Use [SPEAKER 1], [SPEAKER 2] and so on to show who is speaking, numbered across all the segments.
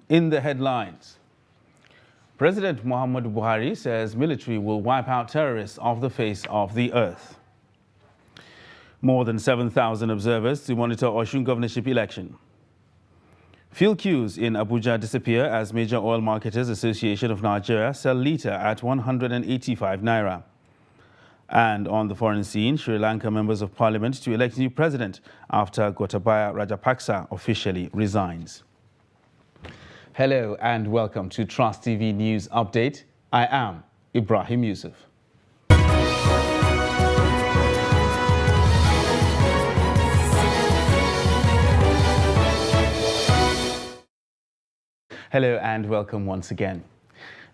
[SPEAKER 1] In the headlines, President Muhammadu Buhari says military will wipe out terrorists off the face of the earth. More than 7,000 observers to monitor Osun governorship election. Fuel queues in Abuja disappear as Major Oil Marketers Association of Nigeria sell litre at 185 naira. And on the foreign scene, Sri Lanka members of parliament to elect new president after Gotabaya Rajapaksa officially resigns. Hello and welcome to Trust TV News Update. I am Ibrahim Yusuf. Hello and welcome once again.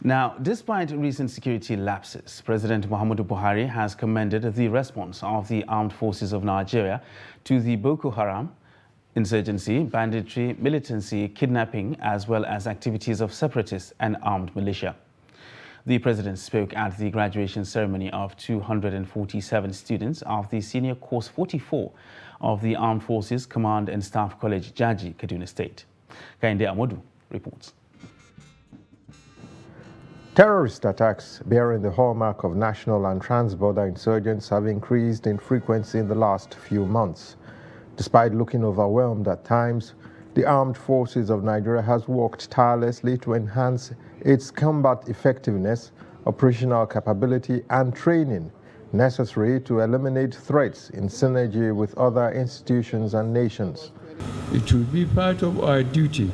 [SPEAKER 1] Now, despite recent security lapses, President Muhammadu Buhari has commended the response of the armed forces of Nigeria to the Boko Haram insurgency, banditry, militancy, kidnapping, as well as activities of separatists and armed militia. The president spoke at the graduation ceremony of 247 students of the senior course 44 of the Armed Forces Command and Staff College, Jaji, Kaduna State. Kainde Amodu reports.
[SPEAKER 2] Terrorist attacks bearing the hallmark of national and trans-border insurgents have increased in frequency in the last few months. Despite looking overwhelmed at times, the Armed Forces of Nigeria has worked tirelessly to enhance its combat effectiveness, operational capability, and training necessary to eliminate threats in synergy with other institutions and nations.
[SPEAKER 3] It will be part of our duty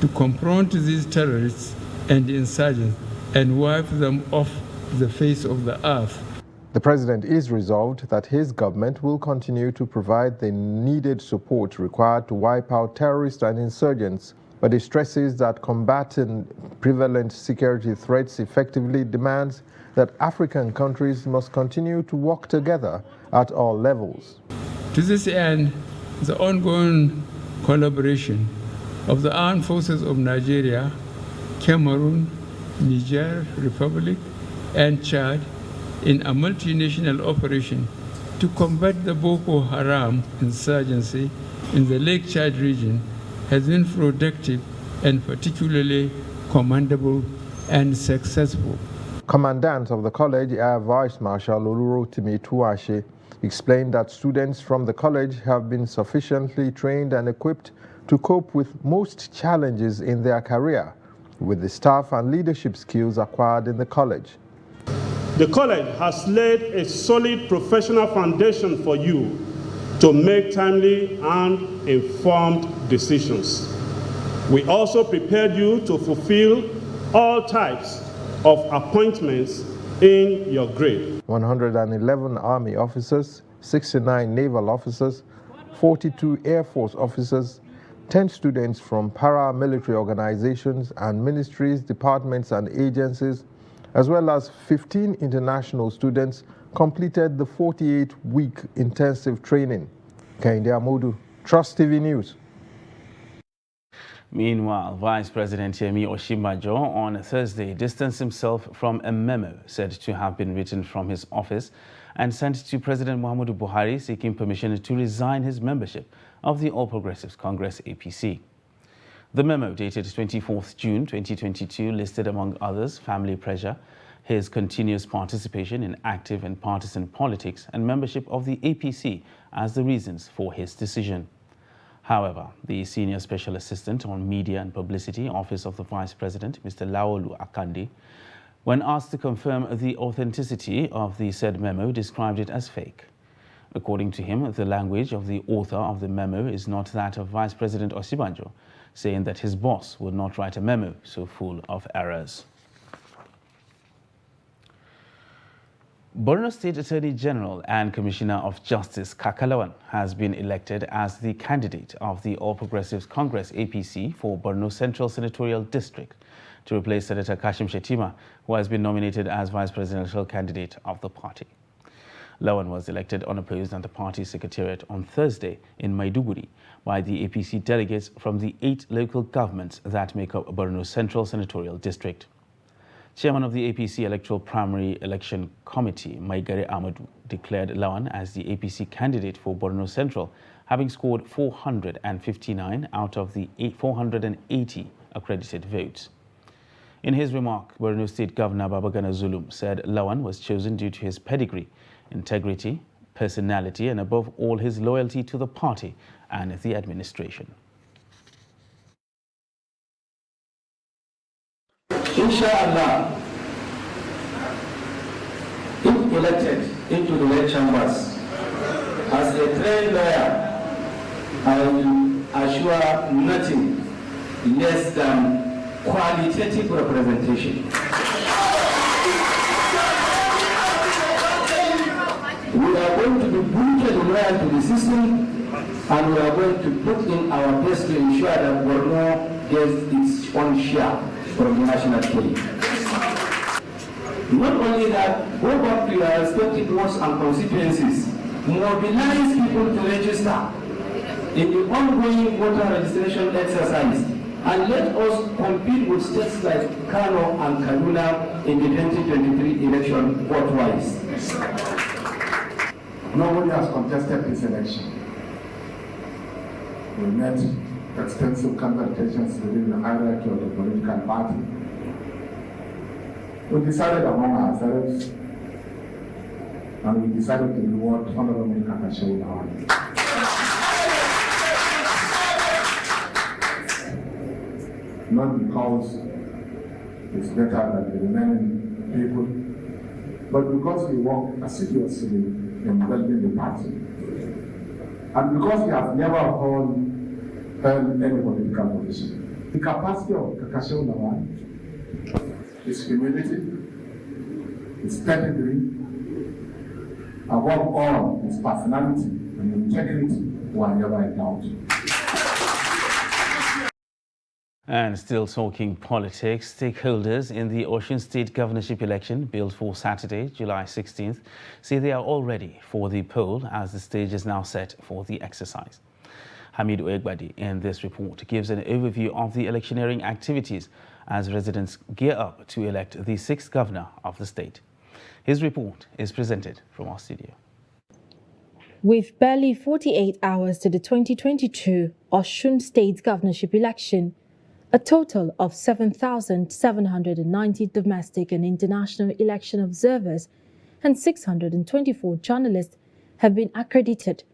[SPEAKER 3] to confront these terrorists and insurgents and wipe them off the face of the earth.
[SPEAKER 2] The president is resolved that his government will continue to provide the needed support required to wipe out terrorists and insurgents, but he stresses that combating prevalent security threats effectively demands that African countries must continue to work together at all levels.
[SPEAKER 3] To this end, the ongoing collaboration of the Armed Forces of Nigeria, Cameroon, Niger Republic, and Chad in a multinational operation to combat the Boko Haram insurgency in the Lake Chad region has been productive and particularly commendable and successful.
[SPEAKER 2] Commandant of the college, Air Vice Marshal Olurotimi Tuashe, explained that students from the college have been sufficiently trained and equipped to cope with most challenges in their career, with the staff and leadership skills acquired in the college.
[SPEAKER 4] The college has laid a solid professional foundation for you to make timely and informed decisions. We also prepared you to fulfill all types of appointments in your grade.
[SPEAKER 2] 111 Army officers, 69 naval officers, 42 Air Force officers, 10 students from paramilitary organizations and ministries, departments and agencies, as well as 15 international students completed the 48-week intensive training. Kainde Amodu, Trust TV News.
[SPEAKER 1] Meanwhile, Vice President Yemi Osibanjo on Thursday distanced himself from a memo said to have been written from his office and sent to President Muhammadu Buhari seeking permission to resign his membership of the All Progressives Congress APC. The memo, dated 24th June 2022, listed among others family pressure, his continuous participation in active and partisan politics, and membership of the APC as the reasons for his decision. However, the Senior Special Assistant on Media and Publicity, Office of the Vice President, Mr. Laolu Akande, when asked to confirm the authenticity of the said memo, described it as fake. According to him, the language of the author of the memo is not that of Vice President Osibanjo, saying that his boss would not write a memo so full of errors. Borno State Attorney General and Commissioner of Justice Kakalawan has been elected as the candidate of the All Progressives Congress APC for Borno Central Senatorial District to replace Senator Kashim Shettima, who has been nominated as vice presidential candidate of the party. Lawan was elected unopposed at the party secretariat on Thursday in Maiduguri by the APC delegates from the 8 local governments that make up Borno Central Senatorial District. Chairman of the APC Electoral Primary Election Committee, Maigare Amadou, declared Lawan as the APC candidate for Borno Central, having scored 459 out of the 480 accredited votes. In his remark, Borno State Governor Babagana Zulum said Lawan was chosen due to his pedigree, integrity, personality, and above all his loyalty to the party and the administration.
[SPEAKER 5] Inshallah, if elected into the late chambers as a trained lawyer, I will assure nothing less than qualitative representation. We are going to be rooted loyal to the system, and we are going to put in our best to ensure that Borno gets its own share from the national cake. Not only that, go back to your respective wards and constituencies, mobilize people to register in the ongoing voter registration exercise, and let us compete with states like Kano and Kaduna in the 2023 election vote-wise.
[SPEAKER 6] Nobody has contested this election. We met extensive consultations within the hierarchy of the political party. We decided among ourselves, and we decided to reward Honorable Kakashew. Not because it's better than the remaining people, but because we work assiduously in building the party. And because we have never held any political position. The capacity of Kakashew Lawan, his humility, his pedigree, above all, his personality and integrity were never in doubt.
[SPEAKER 1] And still talking politics, stakeholders in the Osun State governorship election billed for Saturday, July 16th, say they are all ready for the poll as the stage is now set for the exercise. Hamid Oegbadi in this report gives an overview of the electioneering activities as residents gear up to elect the sixth governor of the state. His report is presented from our studio.
[SPEAKER 7] With barely 48 hours to the 2022 Osun State governorship election, a total of 7,790 domestic and international election observers and 624 journalists have been accredited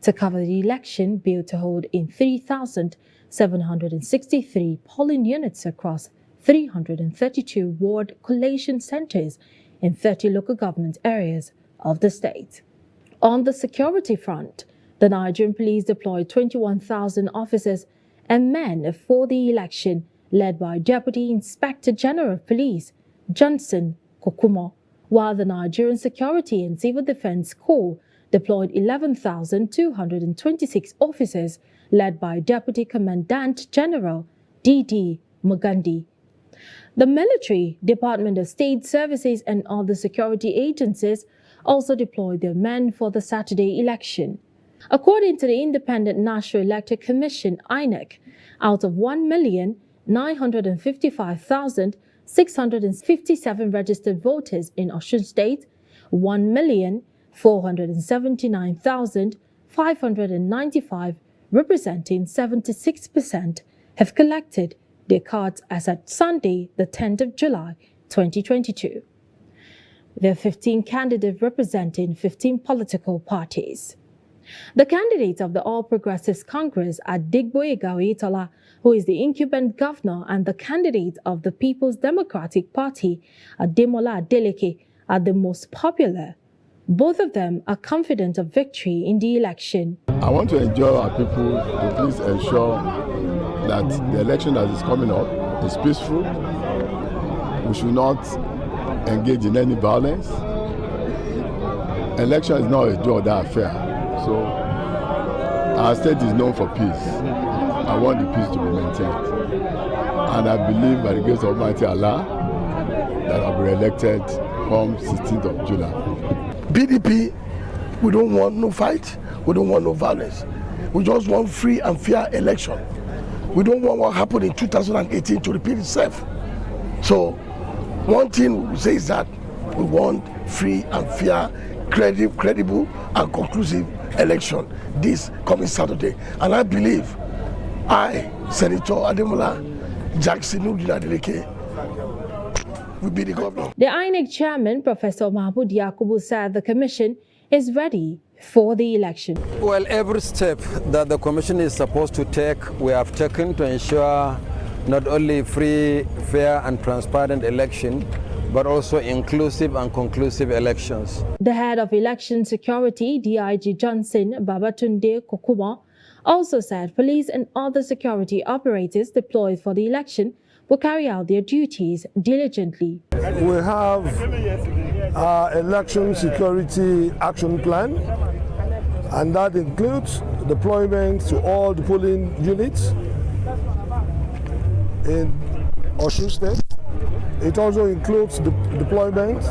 [SPEAKER 7] to cover the election billed to hold in 3,763 polling units across 332 ward collation centers in 30 local government areas of the state. On the security front, the Nigerian police deployed 21,000 officers and men for the election, led by Deputy Inspector General of Police Johnson Kokumo, while the Nigerian Security and Civil Defense Corps deployed 11,226 officers, led by Deputy Commandant General D.D. Mugandi. The military, Department of State Services and other security agencies also deployed their men for the Saturday election. According to the Independent National Electoral Commission, INEC, out of 1,955,657 registered voters in Osun State, 1,479,595, representing 76%, have collected their cards as at Sunday, the 10th of July, 2022. There are 15 candidates representing 15 political parties. The candidate of the All Progressives Congress, Adigboyega Oyetola, who is the incumbent governor, and the candidate of the People's Democratic Party, Ademola Adeleke, are the most popular. Both of them are confident of victory in the election.
[SPEAKER 8] I want to enjoy our people to please ensure that the election that is coming up is peaceful. We should not engage in any violence. Election is not a do or die affair. So our state is known for peace. I want the peace to be maintained. And I believe by the grace of Almighty Allah that I'll be elected come 16th of July.
[SPEAKER 9] PDP, we don't want no fight. We don't want no violence. We just want free and fair election. We don't want what happened in 2018 to repeat itself. So one thing we say is that we want free and fair, credible and conclusive election this coming Saturday. And I believe Senator Ademola Jackson Adeleke, will be the governor.
[SPEAKER 7] The INEC chairman, Professor Mahmoud Yakubu, said the commission is ready for the election.
[SPEAKER 10] Well, every step that the commission is supposed to take, we have taken to ensure not only free, fair and transparent election, but also inclusive and conclusive elections.
[SPEAKER 7] The head of election security, DIG Johnson Babatunde Kokuma, also said police and other security operators deployed for the election will carry out their duties diligently.
[SPEAKER 9] We have our election security action plan, and that includes deployment to all the polling units in Osun State. It also includes the deployment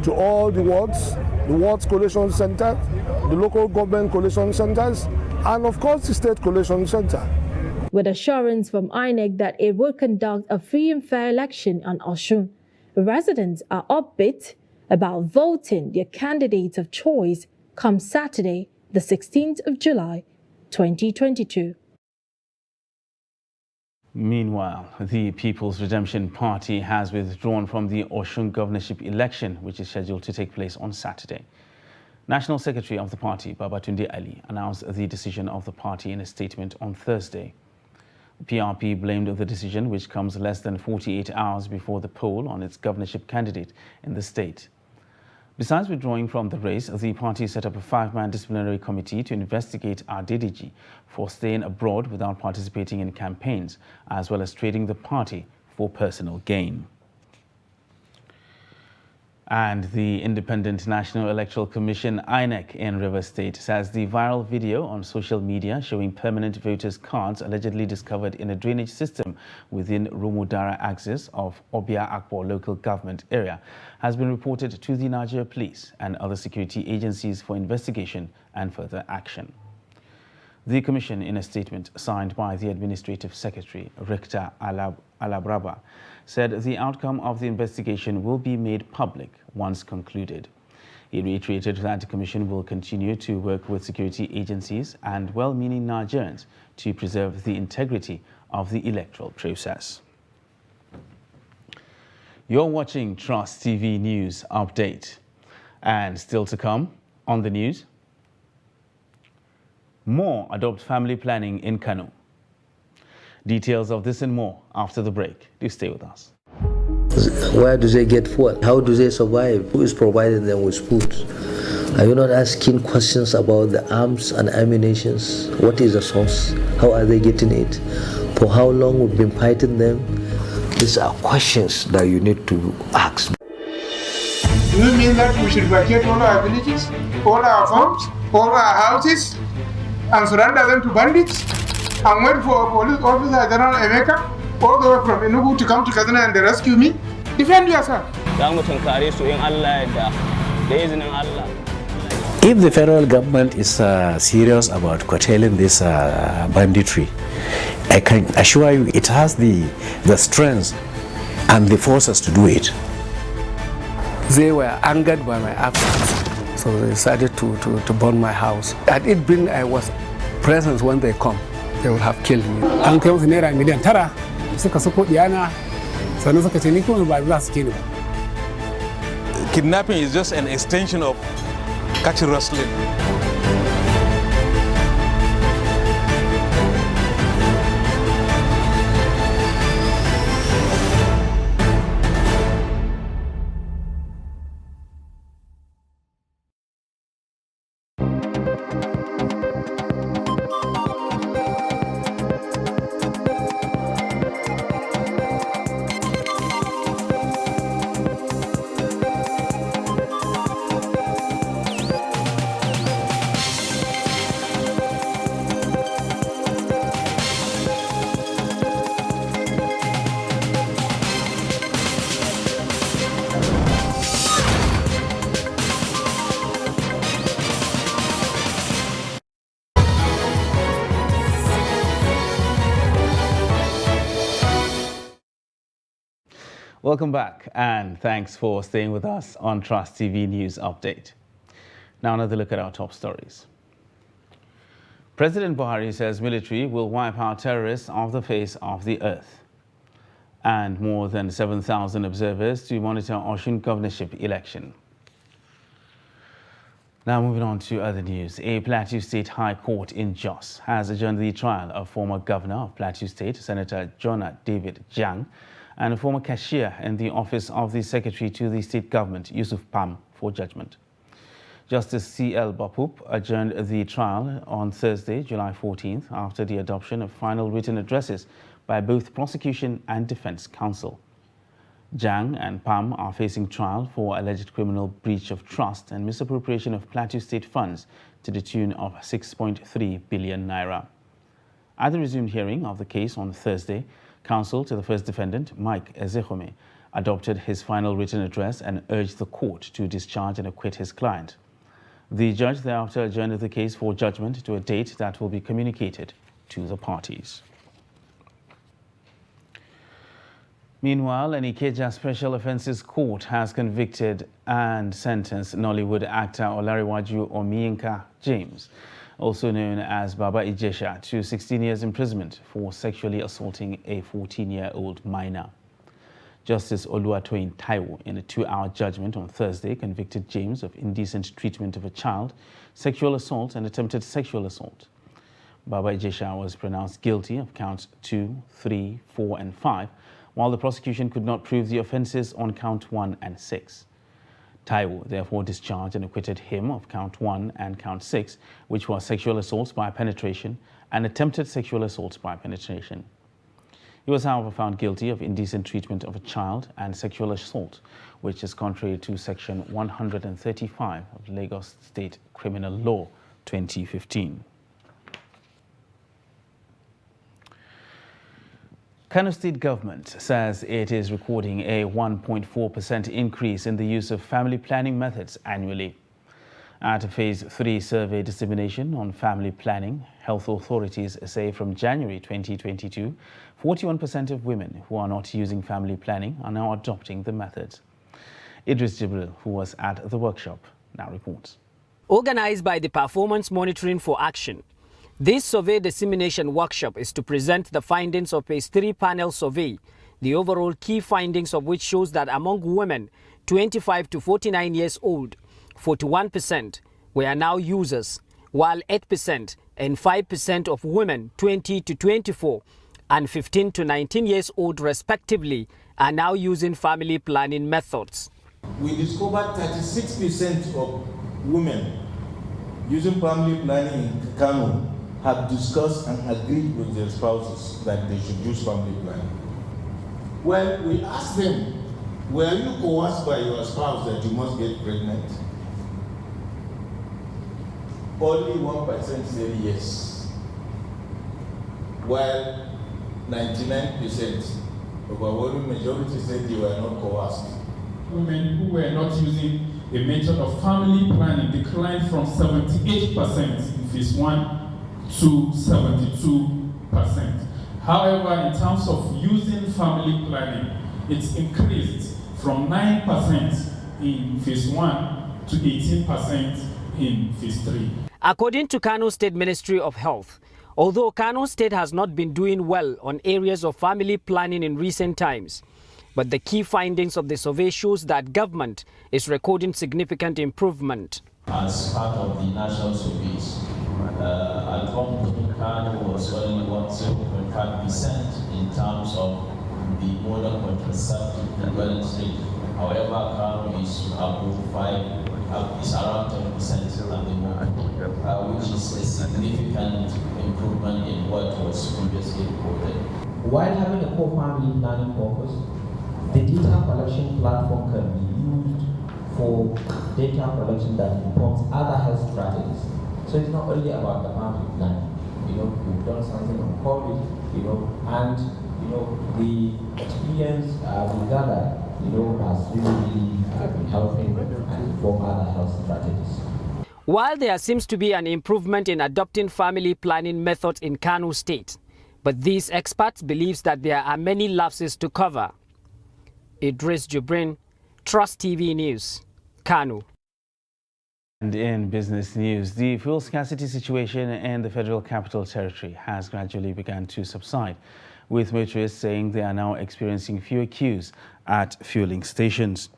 [SPEAKER 9] to all the wards collation center, the local government collation centers, and of course the state collation center.
[SPEAKER 7] With assurance from INEC that it will conduct a free and fair election on Osun, residents are upbeat about voting their candidate of choice come Saturday, the 16th of July, 2022.
[SPEAKER 1] Meanwhile, the People's Redemption Party has withdrawn from the Osun governorship election, which is scheduled to take place on Saturday. National Secretary of the party, Babatunde Ali, announced the decision of the party in a statement on Thursday. The PRP blamed the decision, which comes less than 48 hours before the poll, on its governorship candidate in the state. Besides withdrawing from the race, the party set up a 5-man disciplinary committee to investigate Adediji for staying abroad without participating in campaigns, as well as trading the party for personal gain. And the Independent National Electoral Commission, INEC, in Rivers State says the viral video on social media showing permanent voters' cards allegedly discovered in a drainage system within Rumudara axis of Obia Akpo local government area has been reported to the Nigeria Police and other security agencies for investigation and further action. The Commission, in a statement signed by the Administrative Secretary, Rector Alabraba, said the outcome of the investigation will be made public once concluded. He reiterated that the Commission will continue to work with security agencies and well-meaning Nigerians to preserve the integrity of the electoral process. You're watching Trust TV News Update. And still to come on the news, more adopt family planning in Kano. Details of this and more after the break. Do stay with us.
[SPEAKER 11] Where do they get food? How do they survive? Who is providing them with food? Are you not asking questions about the arms and ammunitions? What is the source? How are they getting it? For how long we've been fighting them? These are questions that you need to ask.
[SPEAKER 12] Do you mean that we should vacate all our villages, all our farms, all our houses, and surrender them to bandits? And wait for police officer General Emeka all the way from Enugu to come to Kaduna and they rescue me? Defend yourself.
[SPEAKER 13] If the federal government is serious about curtailing this banditry, I can assure you it has the strength and the forces to do it.
[SPEAKER 14] They were angered by my absence, so they decided to burn my house. Had it been I was present when they come, they would have killed me. An kai musu naira miliyan 9 suka sako diyana sannan suka ce ni kuma ba za su kini ba.
[SPEAKER 15] Kidnapping is just an extension of catch rustling.
[SPEAKER 1] Welcome back, and thanks for staying with us on Trust TV News Update. Now another look at our top stories. President Buhari says military will wipe out terrorists off the face of the earth. And more than 7,000 observers to monitor Osun governorship election. Now moving on to other news. A Plateau State High Court in Jos has adjourned the trial of former governor of Plateau State, Senator John David Jang, and a former cashier in the office of the Secretary to the State Government, Yusuf Pam, for judgment. Justice C.L. Bapup adjourned the trial on Thursday, July 14th, after the adoption of final written addresses by both prosecution and defense counsel. Jang and Pam are facing trial for alleged criminal breach of trust and misappropriation of Plateau State funds to the tune of 6.3 billion naira. At the resumed hearing of the case on Thursday, counsel to the first defendant, Mike Ezechome, adopted his final written address and urged the court to discharge and acquit his client. The judge thereafter adjourned the case for judgment to a date that will be communicated to the parties. Meanwhile, an Ikeja Special Offences Court has convicted and sentenced Nollywood actor Olariwaju Omiyinka James, also known as Baba Ijesha, to 16 years imprisonment for sexually assaulting a 14-year-old minor. Justice Oluwatoyin Taiwo, in a 2-hour judgment on Thursday, convicted James of indecent treatment of a child, sexual assault and attempted sexual assault. Baba Ijesha was pronounced guilty of counts 2, 3, 4 and 5, while the prosecution could not prove the offences on count 1 and 6. Taiwo therefore discharged and acquitted him of count 1 and count 6, which was sexual assaults by penetration and attempted sexual assaults by penetration. He was, however, found guilty of indecent treatment of a child and sexual assault, which is contrary to Section 135 of Lagos State Criminal Law 2015. Kano State government says it is recording a 1.4% increase in the use of family planning methods annually. At a Phase 3 survey dissemination on family planning, health authorities say from January 2022, 41% of women who are not using family planning are now adopting the methods. Idris Jibril, who was at the workshop, now reports.
[SPEAKER 16] Organized by the Performance Monitoring for Action, this survey dissemination workshop is to present the findings of a 3-panel survey, the overall key findings of which shows that among women 25 to 49 years old, 41% were now users, while 8% and 5% of women 20 to 24 and 15 to 19 years old respectively are now using family planning methods.
[SPEAKER 17] We discovered 36% of women using family planning in Kano have discussed and agreed with their spouses that they should use family planning. Well, we asked them, were you coerced by your spouse that you must get pregnant? Only 1% said yes, while 99%, overwhelming majority said they were not coerced.
[SPEAKER 18] Women who were not using a method of family planning declined from 78% in Phase 1 to 72%. However, in terms of using family planning, it's increased from 9% in Phase 1 to 18% in Phase 3.
[SPEAKER 16] According to Kano State Ministry of Health, although Kano State has not been doing well on areas of family planning in recent times, but the key findings of the survey shows that government is recording significant improvement.
[SPEAKER 19] As part of the national surveys, Alphonse Kano was only 0.5% in terms of the modern contraceptive development. However, Kano is above 5. Is around 10% at the moment, which is a significant improvement in what was previously reported.
[SPEAKER 20] While having a core family planning purpose, the data collection platform can be used for data collection that informs other health strategies. So it's not only about the family planning. We've done something on COVID, and the experience we gather has really been helping and inform other health strategies.
[SPEAKER 16] While there seems to be an improvement in adopting family planning methods in Kano State, but these experts believe that there are many lapses to cover. Idris Jibrin, Trust TV News, Kano.
[SPEAKER 1] And in business news, the fuel scarcity situation in the Federal Capital Territory has gradually begun to subside, with motorists saying they are now experiencing fewer queues at fueling stations.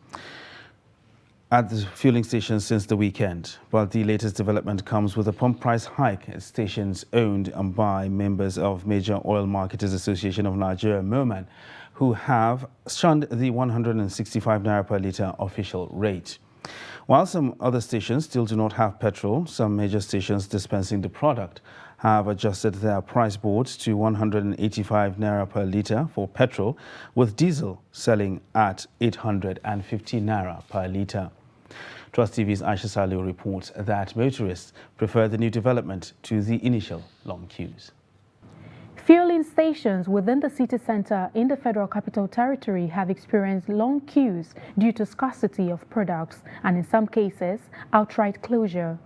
[SPEAKER 1] Since the weekend. But the latest development comes with a pump price hike at stations owned by members of Major Oil Marketers Association of Nigeria, MOMAN, who have shunned the 165 naira per litre official rate. While some other stations still do not have petrol, some major stations dispensing the product have adjusted their price boards to 185 naira per litre for petrol, with diesel selling at 850 naira per litre. Trust TV's Aisha Saliu reports that motorists prefer the new development to the initial long queues.
[SPEAKER 7] Fueling stations within the city centre in the Federal Capital Territory have experienced long queues due to scarcity of products and, in some cases, outright closure.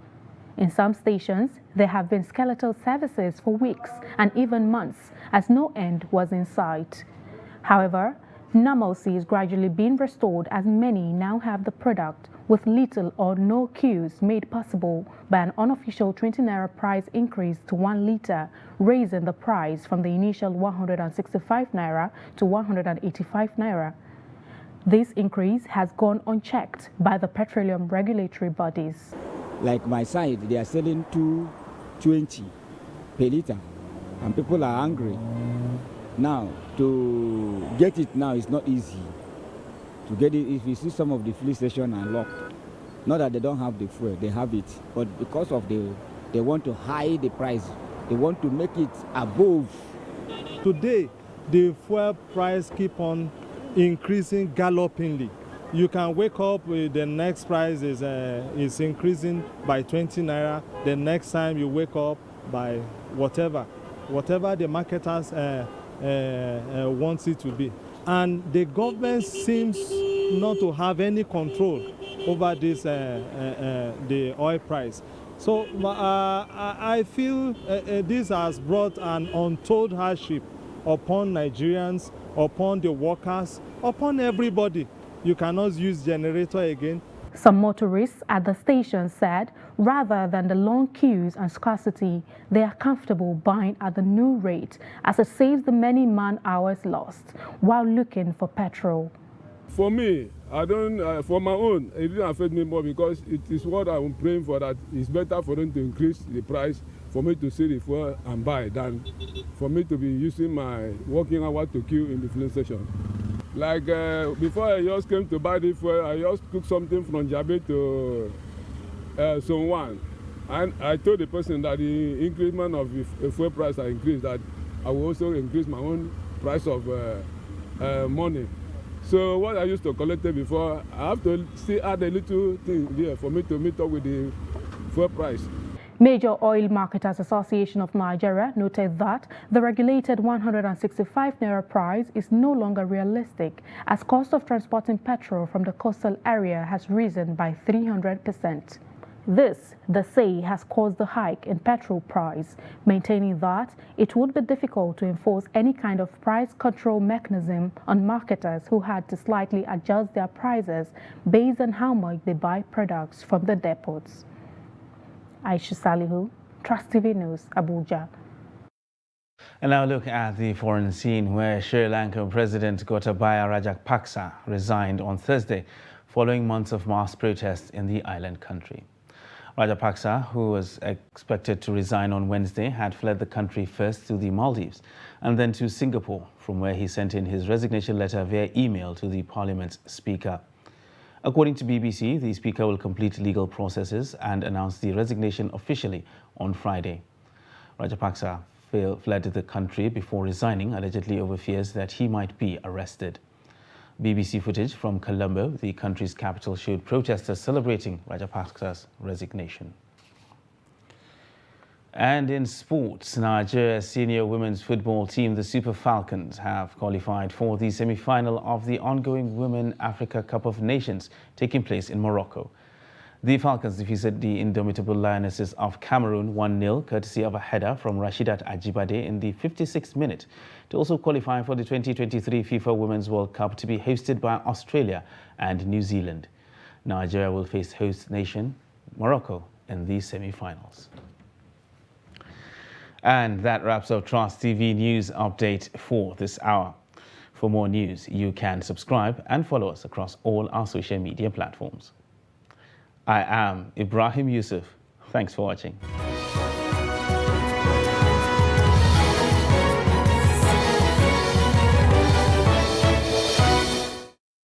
[SPEAKER 7] In some stations, there have been skeletal services for weeks and even months, as no end was in sight. However, normalcy is gradually being restored as many now have the product, with little or no queues made possible by an unofficial 20 naira price increase to 1 litre, raising the price from the initial 165 naira to 185 naira. This increase has gone unchecked by the petroleum regulatory bodies.
[SPEAKER 21] Like my side, they are selling 220 per litre, and people are angry. Now, to get it now is not easy. To get it, if you see some of the fuel stations are locked, not that they don't have the fuel, they have it, but because of they want to hide the price, they want to make it above.
[SPEAKER 22] Today, the fuel price keep on increasing gallopingly. You can wake up with the next price is increasing by 20 naira. The next time you wake up by whatever the marketers wants it to be. And the government seems not to have any control over this the oil price. So I feel this has brought an untold hardship upon Nigerians, upon the workers, upon everybody. You cannot use generator again.
[SPEAKER 7] Some motorists at the station said rather than the long queues and scarcity, they are comfortable buying at the new rate as it saves the many man-hours lost while looking for petrol.
[SPEAKER 23] For me, I don't, for my own, it didn't affect me more because it is what I'm praying for, that it's better for them to increase the price for me to see the fuel and buy than for me to be using my working hour to queue in the filling station. Like before I just came to buy the fuel, I just cooked something from Jabe to Zone 1. And I told the person that the increment of the fuel price I increased, that I will also increase my own price of money. So what I used to collect it before, I have to still add a little thing there for me to meet up with the fuel price.
[SPEAKER 7] Major Oil Marketers Association of Nigeria noted that the regulated 165 naira price is no longer realistic as cost of transporting petrol from the coastal area has risen by 300%. This, they say, has caused the hike in petrol price, maintaining that it would be difficult to enforce any kind of price control mechanism on marketers who had to slightly adjust their prices based on how much they buy products from the depots. Aisha Salihu, Trust TV News, Abuja.
[SPEAKER 1] And now look at the foreign scene, where Sri Lanka President Gotabaya Rajapaksa resigned on Thursday following months of mass protests in the island country. Rajapaksa, who was expected to resign on Wednesday, had fled the country first to the Maldives and then to Singapore, from where he sent in his resignation letter via email to the Parliament's Speaker. According to BBC, the Speaker will complete legal processes and announce the resignation officially on Friday. Rajapaksa fled the country before resigning, allegedly over fears that he might be arrested. BBC footage from Colombo, the country's capital, showed protesters celebrating Rajapaksa's resignation. And in sports, Nigeria's senior women's football team, the Super Falcons, have qualified for the semi-final of the ongoing Women Africa Cup of Nations taking place in Morocco. The Falcons defeated the indomitable Lionesses of Cameroon 1-0, courtesy of a header from Rashidat Ajibade in the 56th minute, to also qualify for the 2023 FIFA Women's World Cup to be hosted by Australia and New Zealand. Nigeria will face host nation Morocco in the semi-finals. And that wraps up Trust TV News Update for this hour. For more news, you can subscribe and follow us across all our social media platforms. I am Ibrahim Yusuf. Thanks for watching.